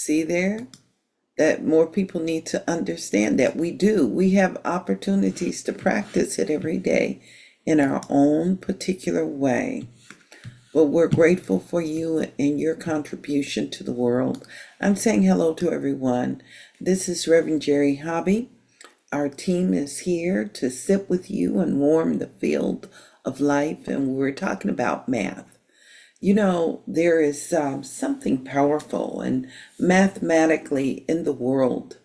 See there? That more people need to understand that we do. We have opportunities to practice it every day in our own particular way. But we're grateful for you and your contribution to the world. I'm saying hello to everyone. This is Reverend Jerry Hobby. Our team is here to sit with you and warm the field of life, and we're talking about math. You know, there is something powerful and mathematically in the world.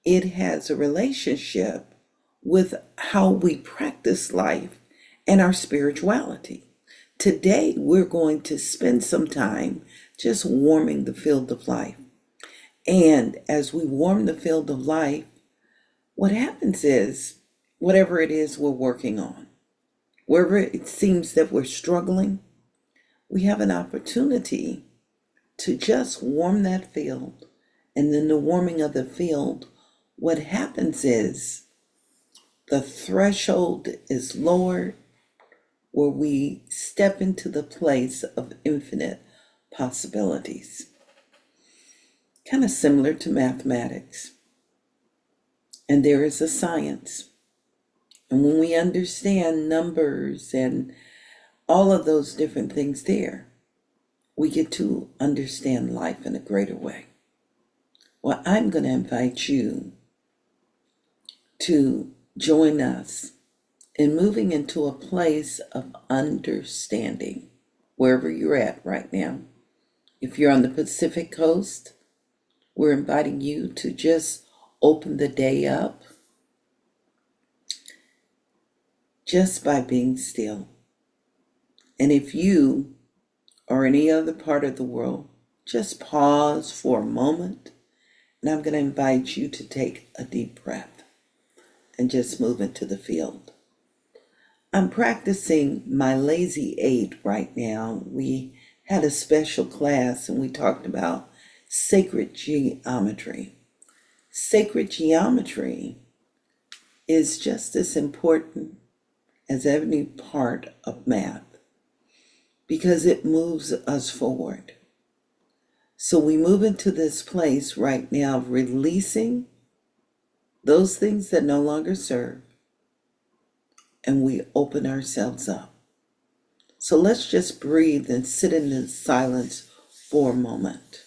It has a relationship with how we practice life and our spirituality. Today, we're going to spend some time just warming the field of life. And as we warm the field of life, what happens is whatever it is we're working on, wherever it seems that we're struggling, we have an opportunity to just warm that field. And then the warming of the field, what happens is the threshold is lowered where we step into the place of infinite possibilities. Kind of similar to mathematics. And there is a science. And when we understand numbers and all of those different things there, we get to understand life in a greater way. Well, I'm going to invite you to join us in moving into a place of understanding wherever you're at right now. If you're on the Pacific Coast, we're inviting you to just open the day up just by being still. And if you or any other part of the world, just pause for a moment, and I'm going to invite you to take a deep breath and just move into the field. I'm practicing my lazy 8 right now. We had a special class and we talked about sacred geometry. Sacred geometry is just as important as any part of math because it moves us forward. So we move into this place right now of releasing those things that no longer serve, and we open ourselves up. So let's just breathe and sit in the silence for a moment.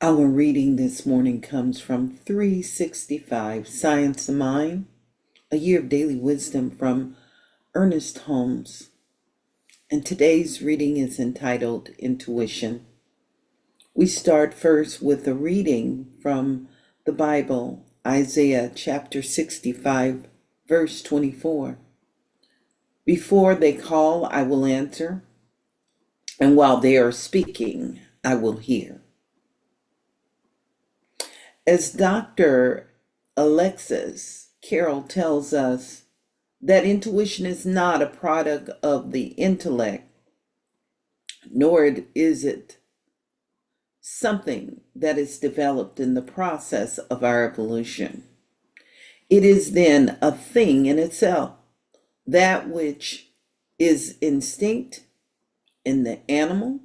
Our reading this morning comes from 365 Science of Mind, a year of daily wisdom from Ernest Holmes. And today's reading is entitled Intuition. We start first with a reading from the Bible, Isaiah chapter 65, verse 24. Before they call, I will answer, and while they are speaking, I will hear. As Dr. Alexis Carroll tells us, that intuition is not a product of the intellect, nor is it something that is developed in the process of our evolution. It is then a thing in itself, that which is instinct in the animal,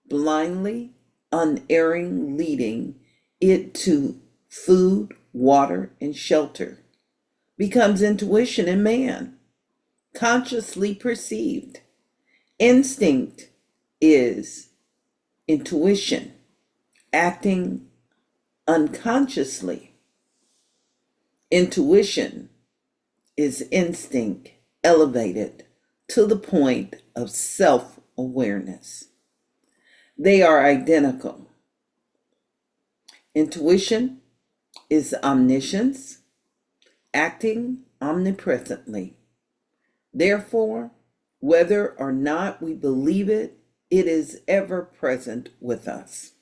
blindly, unerring, leading it to food, water, and shelter, becomes intuition in man, consciously perceived. Instinct is intuition, acting unconsciously. Intuition is instinct elevated to the point of self-awareness. They are identical. Intuition is omniscience, acting omnipresently. Therefore, whether or not we believe it, it is ever present with us.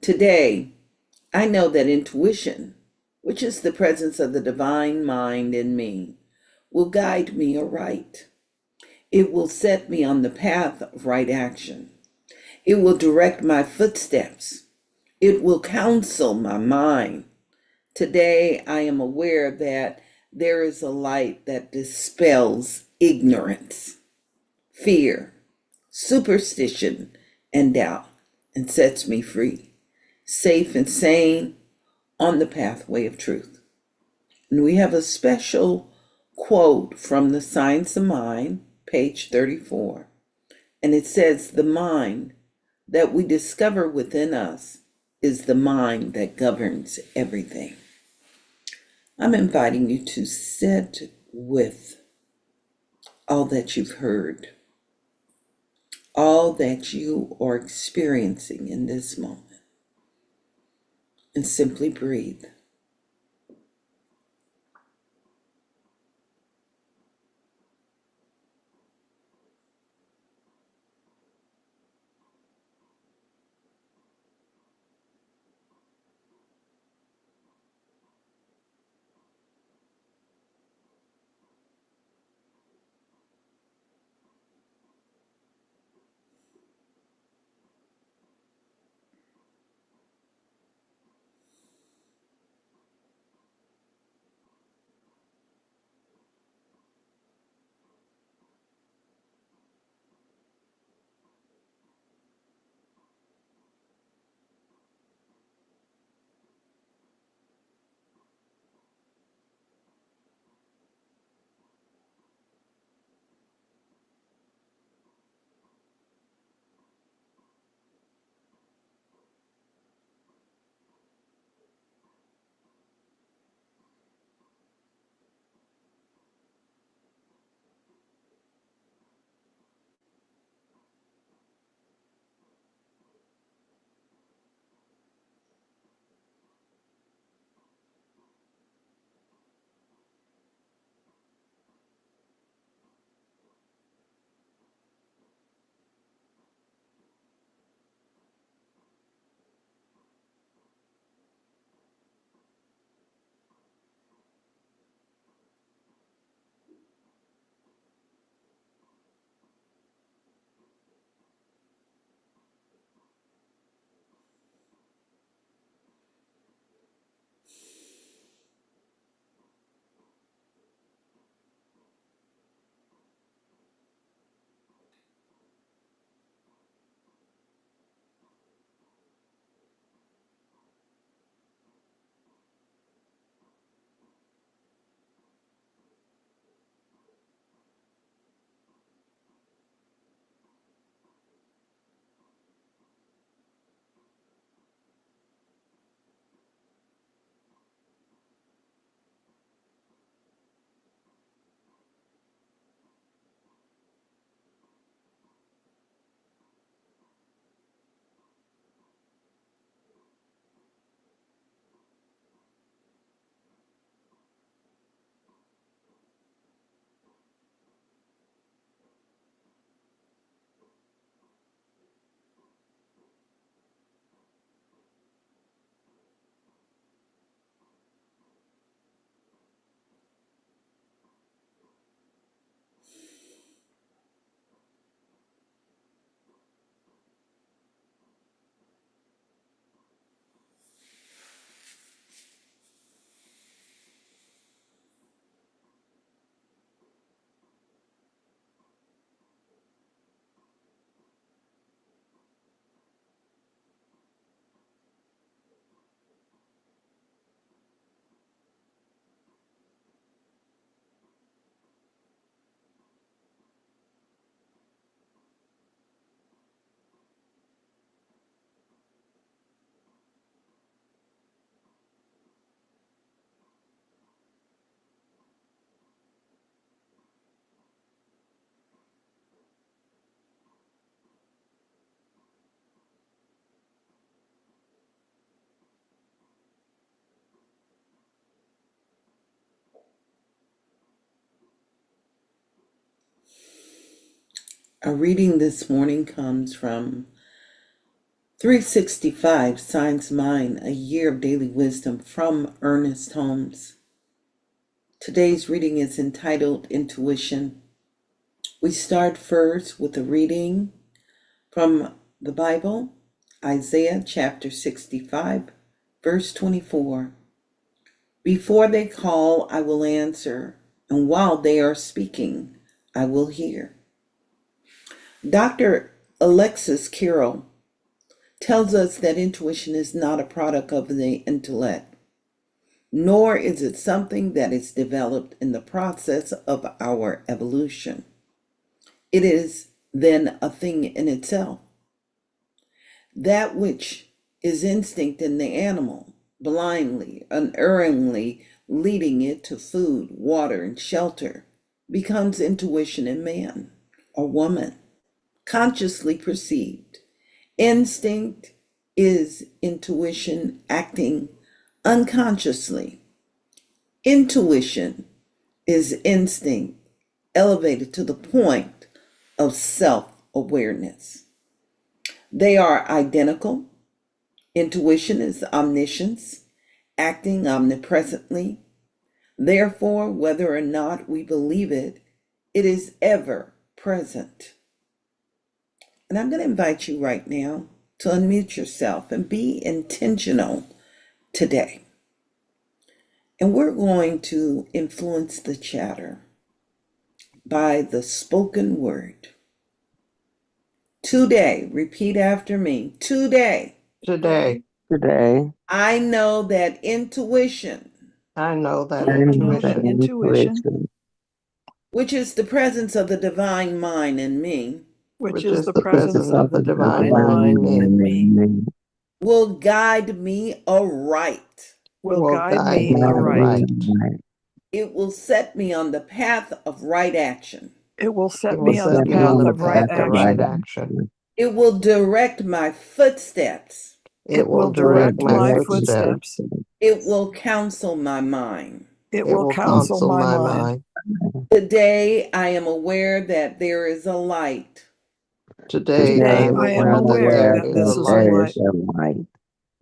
Today, I know that intuition, which is the presence of the divine mind in me, will guide me aright. It will set me on the path of right action. It will direct my footsteps. It will counsel my mind. Today, I am aware that there is a light that dispels ignorance, fear, superstition, and doubt, and sets me free, safe and sane on the pathway of truth. And we have a special quote from the Science of Mind, page 34. And it says, the mind that we discover within us is the mind that governs everything. I'm inviting you to sit with all that you've heard, all that you are experiencing in this moment, and simply breathe. Our reading this morning comes from 365 Science Mind, a year of daily wisdom from Ernest Holmes. Today's reading is entitled Intuition. We start first with a reading from the Bible, Isaiah chapter 65, verse 24. Before they call, I will answer, and while they are speaking, I will hear. Dr. Alexis Carrel tells us that intuition is not a product of the intellect, nor is it something that is developed in the process of our evolution. It is then a thing in itself. That which is instinct in the animal, blindly, unerringly leading it to food, water, and shelter, becomes intuition in man or woman, consciously perceived. Instinct is intuition acting unconsciously. Intuition is instinct elevated to the point of self-awareness. They are identical. Intuition is omniscience, acting omnipresently. Therefore, whether or not we believe it, it is ever present. And I'm going to invite you right now to unmute yourself and be intentional today. And we're going to influence the chatter by the spoken word. Today, repeat after me. Today, Today, I know that intuition, I know that I know that intuition, intuition, which is the presence of the divine mind in me, which is the which is presence of the the divine divine mind in mind me, in me, will guide me aright. will guide me guide me aright. right. It will set me on the path of right action. It will It set will me on the set me on path the of right path of right action. action. It will direct my footsteps. It will It will direct my direct my footsteps. footsteps. It will counsel my mind. It It will will counsel counsel my my mind. mind. Today, I am aware that there is a light Today, I Today am I am aware that aware there that is a this that is a light there light is a light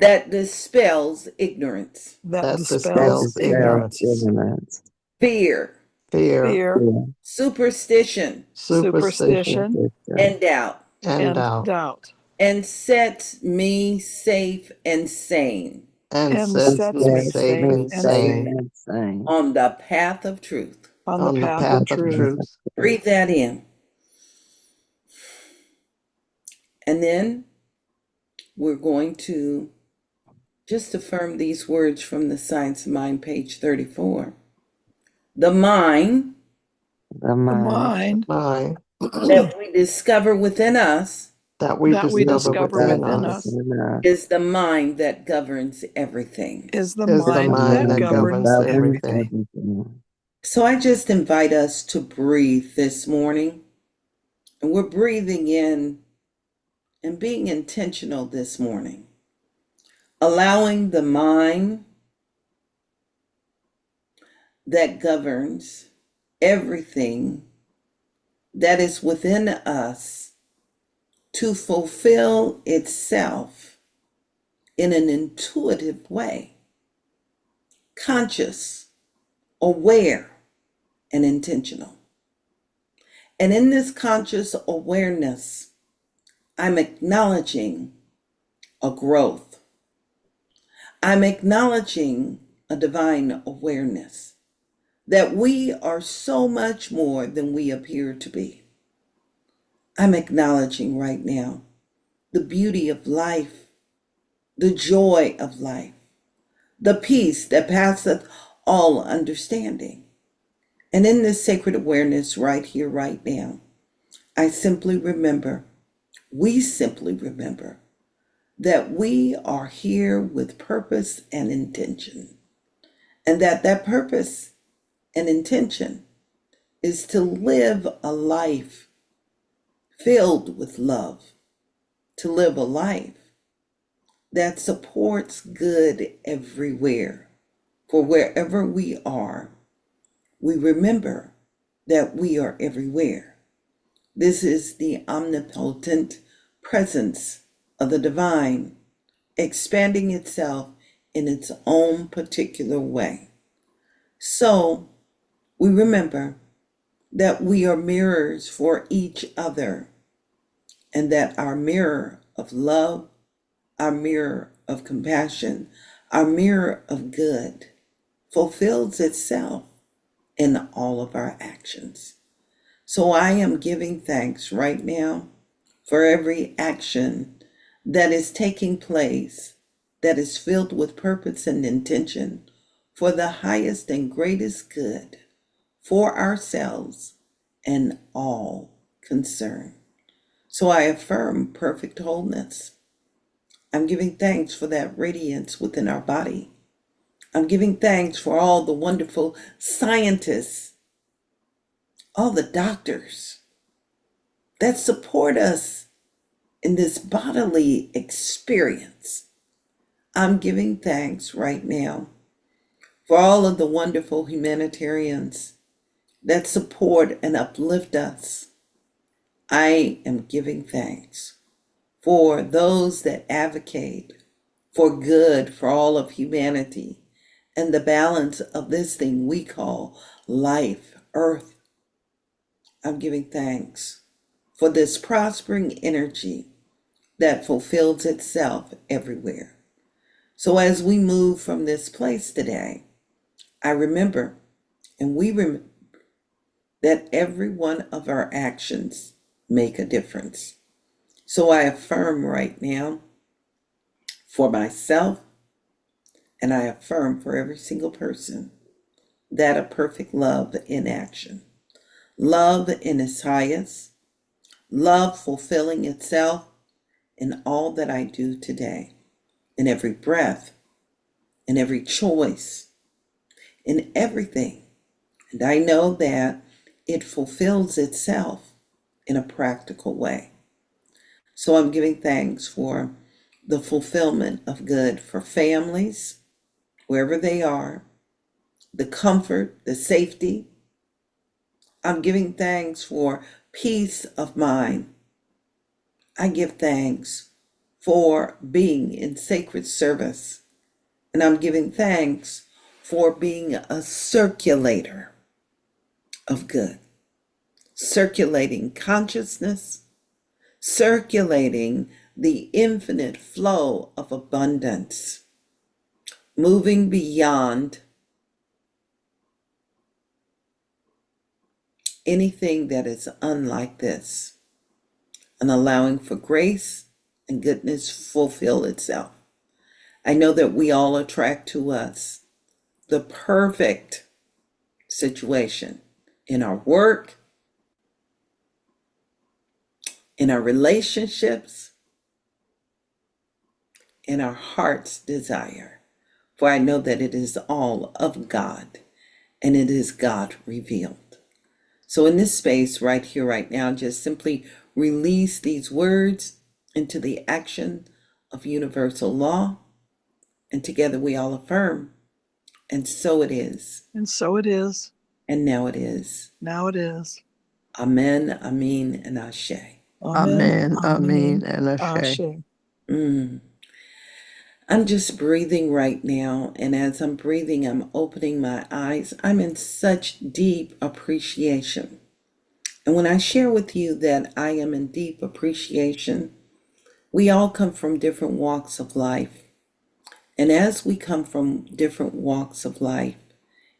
that dispels ignorance, that that that dispels dispels dispels ignorance, ignorance, ignorance, fear, fear, fear, fear, superstition, superstition, superstition, superstition, and doubt, and and doubt, doubt, and sets me safe and sane and and and sets sets me me sets safe safe me and and safe sane sane and sane. on the path of truth. on the on the path The of path of truth. path of truth. truth. Breathe that in. And then we're going to just affirm these words from the Science of Mind, page 34. The mind The The mind mind Mind that we discover within us that we that we discover discover within discovered within us us within us is the mind that governs everything. is the is the is the mind mind that that mind that governs governs governs everything. everything. everything. So I just invite us to breathe this morning. And we're breathing in and being intentional this morning, allowing the mind that governs everything that is within us to fulfill itself in an intuitive way, conscious, aware, and intentional. And in this conscious awareness, I'm acknowledging a growth. I'm acknowledging a divine awareness that we are so much more than we appear to be. I'm acknowledging right now the beauty of life, the joy of life, the peace that passeth all understanding. And in this sacred awareness right here, right now, I simply remember, we simply remember that we are here with purpose and intention, and that purpose and intention is to live a life filled with love, to live a life that supports good everywhere. For wherever we are, we remember that we are everywhere. This is the omnipotent presence of the divine, expanding itself in its own particular way. So we remember that we are mirrors for each other, and that our mirror of love, our mirror of compassion, our mirror of good fulfills itself in all of our actions. So I am giving thanks right now for every action that is taking place that is filled with purpose and intention for the highest and greatest good for ourselves and all concerned. So I affirm perfect wholeness. I'm giving thanks for that radiance within our body. I'm giving thanks for all the wonderful scientists, all the doctors that support us in this bodily experience. I'm giving thanks right now for all of the wonderful humanitarians that support and uplift us. I am giving thanks for those that advocate for good for all of humanity and the balance of this thing we call life, earth. I'm giving thanks for this prospering energy that fulfills itself everywhere. So as we move from this place today, I remember, and we remember, that every one of our actions make a difference. So I affirm right now for myself, and I affirm for every single person, that a perfect love in action. Love in its highest, love fulfilling itself in all that I do today, in every breath, in every choice, in everything. And I know that it fulfills itself in a practical way. So I'm giving thanks for the fulfillment of good for families, wherever they are, the comfort, the safety. I'm giving thanks for peace of mind. I give thanks for being in sacred service. And I'm giving thanks for being a circulator of good, circulating consciousness, circulating the infinite flow of abundance, moving beyond anything that is unlike this, and allowing for grace and goodness fulfill itself. I know that we all attract to us the perfect situation in our work, in our relationships, in our heart's desire. For I know that it is all of God, and it is God revealed. So in this space right here, right now, just simply release these words into the action of universal law, and together we all affirm, and so it is. And so it is. And now it is. Now it is. Amen, amen, and ashe. Amen, amen, and ashe. I'm just breathing right now, and as I'm breathing, I'm opening my eyes. I'm in such deep appreciation. And when I share with you that I am in deep appreciation, we all come from different walks of life. And as we come from different walks of life,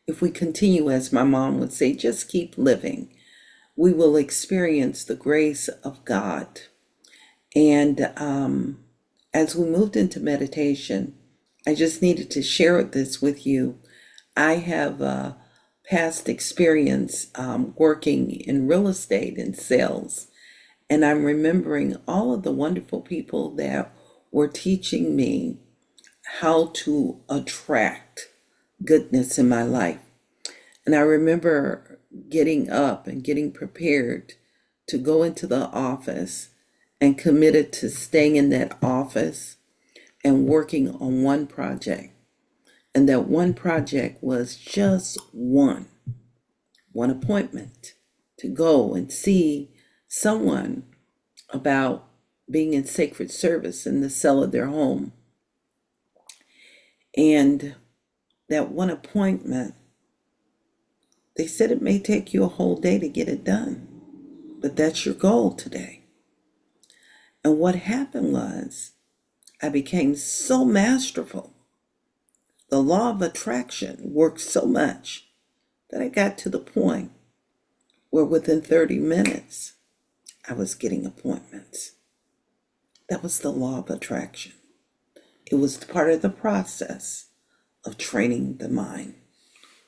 if we continue, as my mom would say, just keep living, we will experience the grace of God. And as we moved into meditation, I just needed to share this with you. I have a past experience working in real estate and sales, and I'm remembering all of the wonderful people that were teaching me how to attract goodness in my life. And I remember getting up and getting prepared to go into the office and committed to staying in that office and working on one project. And that one project was just one appointment to go and see someone about being in sacred service in the cell of their home. And that one appointment, they said it may take you a whole day to get it done, but that's your goal today. And what happened was, I became so masterful. The law of attraction worked so much that I got to the point where within 30 minutes, I was getting appointments. That was the law of attraction. It was part of the process of training the mind.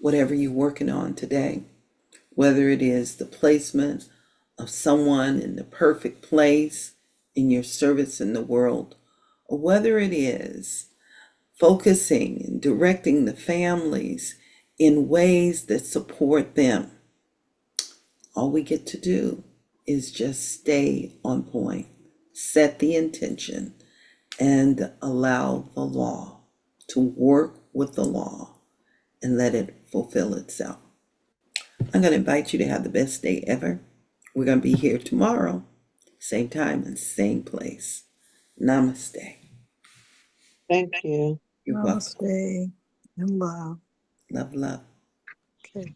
Whatever you're working on today, whether it is the placement of someone in the perfect place in your service in the world, or whether it is focusing and directing the families in ways that support them, all we get to do is just stay on point, set the intention, and allow the law to work with the law and let it fulfill itself. I'm going to invite you to have the best day ever. We're going to be here tomorrow, same time and same place. Namaste. Thank you. You're welcome. Namaste and love. Love, love. Okay.